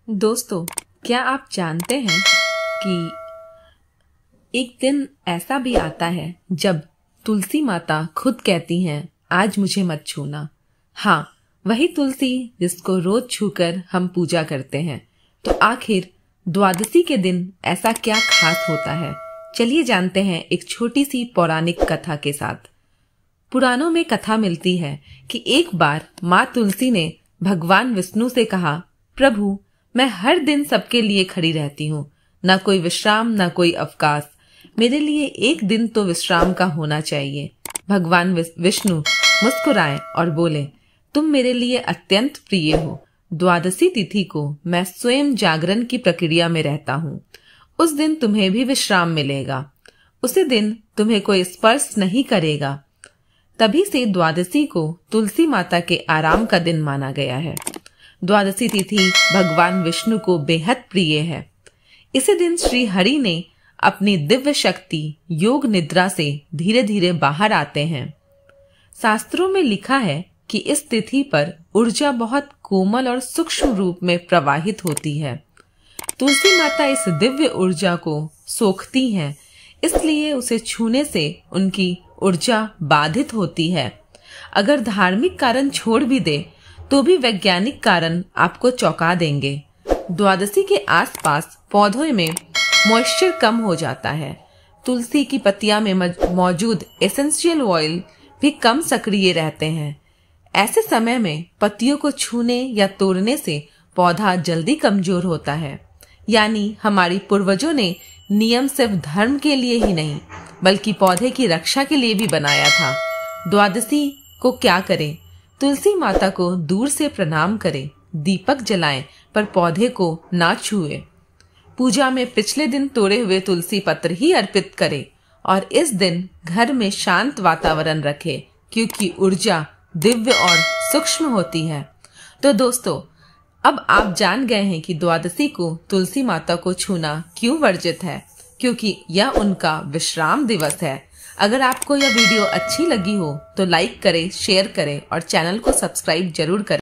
दोस्तों, क्या आप जानते हैं कि एक दिन ऐसा भी आता है जब तुलसी माता खुद कहती हैं, आज मुझे मत छूना। हाँ, वही तुलसी जिसको रोज छूकर हम पूजा करते हैं। तो आखिर द्वादशी के दिन ऐसा क्या खास होता है? चलिए जानते हैं एक छोटी सी पौराणिक कथा के साथ। पुराणों में कथा मिलती है कि एक बार माँ तुलसी ने भगवान विष्णु से कहा, प्रभु, मैं हर दिन सबके लिए खड़ी रहती हूँ, न कोई विश्राम न कोई अवकाश। मेरे लिए एक दिन तो विश्राम का होना चाहिए। भगवान विष्णु मुस्कुराए और बोले, तुम मेरे लिए अत्यंत प्रिय हो। द्वादशी तिथि को मैं स्वयं जागरण की प्रक्रिया में रहता हूँ। उस दिन तुम्हें भी विश्राम मिलेगा। उसी दिन तुम्हें कोई स्पर्श नहीं करेगा। तभी से द्वादशी को तुलसी माता के आराम का दिन माना गया है। द्वादशी तिथि भगवान विष्णु को बेहद प्रिय है। इसी दिन श्री हरि ने अपनी दिव्य शक्ति योग निद्रा से धीरे धीरे बाहर आते हैं। शास्त्रों में लिखा है कि इस तिथि पर ऊर्जा बहुत कोमल और सूक्ष्म रूप में प्रवाहित होती है। तुलसी माता इस दिव्य ऊर्जा को सोखती हैं, इसलिए उसे छूने से उनकी ऊर्जा बाधित होती है। अगर धार्मिक कारण छोड़ भी दे तो भी वैज्ञानिक कारण आपको चौंका देंगे। द्वादशी के आसपास पौधों में मॉइस्चर कम हो जाता है। तुलसी की पत्तियां में मौजूद एसेंशियल ऑयल भी कम सक्रिय रहते हैं। ऐसे समय में पत्तियों को छूने या तोड़ने से पौधा जल्दी कमजोर होता है। यानी हमारी पूर्वजों ने नियम सिर्फ धर्म के लिए ही नहीं बल्कि पौधे की रक्षा के लिए भी बनाया था। द्वादशी को क्या करें? तुलसी माता को दूर से प्रणाम करें, दीपक जलाएं पर पौधे को ना छुए। पूजा में पिछले दिन तोड़े हुए तुलसी पत्र ही अर्पित करें और इस दिन घर में शांत वातावरण रखें, क्योंकि ऊर्जा दिव्य और सूक्ष्म होती है। तो दोस्तों, अब आप जान गए हैं कि द्वादशी को तुलसी माता को छूना क्यों वर्जित है, क्योंकि यह उनका विश्राम दिवस है। अगर आपको यह वीडियो अच्छी लगी हो तो लाइक करें, शेयर करें और चैनल को सब्सक्राइब जरूर करें।